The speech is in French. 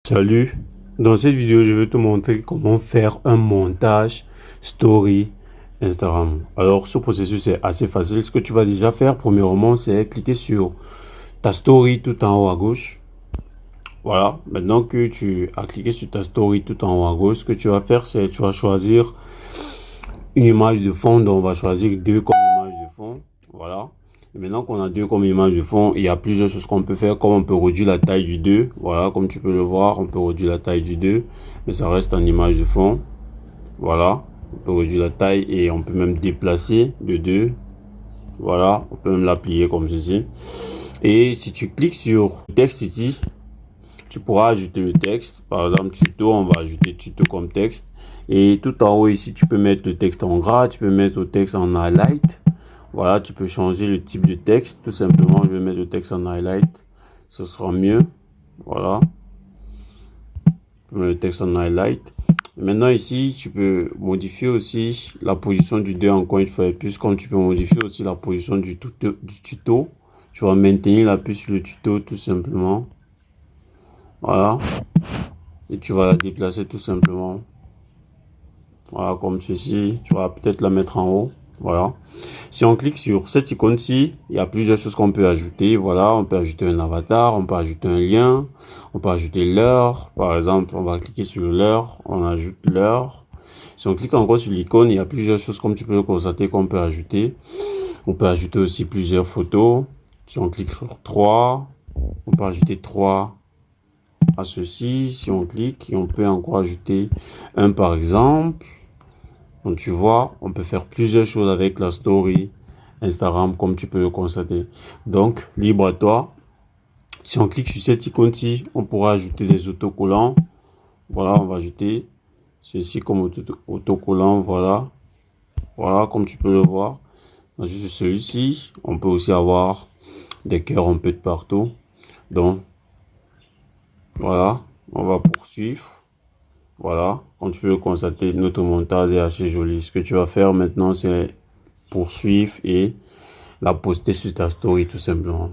Salut, dans cette vidéo je vais te montrer comment faire un montage story Instagram. Alors ce processus est assez facile. Ce que tu vas déjà faire premièrement, c'est cliquer sur ta story tout en haut à gauche. Voilà, maintenant que tu as cliqué sur ta story tout en haut à gauche, ce que tu vas faire, c'est tu vas choisir une image de fond. Donc on va choisir deux comme image de fond. Voilà. Et maintenant qu'on a deux comme image de fond, il y a plusieurs choses qu'on peut faire, comme on peut réduire la taille du 2. Voilà, comme tu peux le voir, on peut réduire la taille du 2, mais ça reste en image de fond. Voilà, on peut réduire la taille et on peut même déplacer le 2. Voilà, on peut même l'appliquer comme ceci. Et si tu cliques sur texte ici, tu pourras ajouter le texte. Par exemple, tuto, on va ajouter tuto comme texte. Et tout en haut ici, tu peux mettre le texte en gras, tu peux mettre le texte en highlight. Voilà, tu peux changer le type de texte. Tout simplement, je vais mettre le texte en highlight. Ce sera mieux. Voilà. Le texte en highlight. Et maintenant ici, tu peux modifier aussi la position du 2 encore une fois et plus. Comme tu peux modifier aussi la position du tuto. Tu vas maintenir la puce sur le tuto tout simplement. Voilà. Et tu vas la déplacer tout simplement. Voilà, comme ceci. Tu vas peut-être la mettre en haut. Voilà. Si on clique sur cette icône-ci, il y a plusieurs choses qu'on peut ajouter. Voilà, on peut ajouter un avatar, on peut ajouter un lien, on peut ajouter l'heure. Par exemple, on va cliquer sur l'heure, on ajoute l'heure. Si on clique encore sur l'icône, il y a plusieurs choses comme tu peux le constater qu'on peut ajouter. On peut ajouter aussi plusieurs photos. Si on clique sur 3, on peut ajouter 3 à ceci. Si on clique, on peut encore ajouter un par exemple. Donc tu vois, on peut faire plusieurs choses avec la story Instagram comme tu peux le constater. Donc libre à toi. Si on clique sur cette icône-ci, on pourra ajouter des autocollants. Voilà, on va ajouter ceci comme autocollant. Voilà, voilà comme tu peux le voir. Juste celui-ci, on peut aussi avoir des cœurs un peu de partout. Donc voilà, on va poursuivre. Voilà, comme tu peux le constater, notre montage est assez joli. Ce que tu vas faire maintenant, c'est poursuivre et la poster sur ta story tout simplement.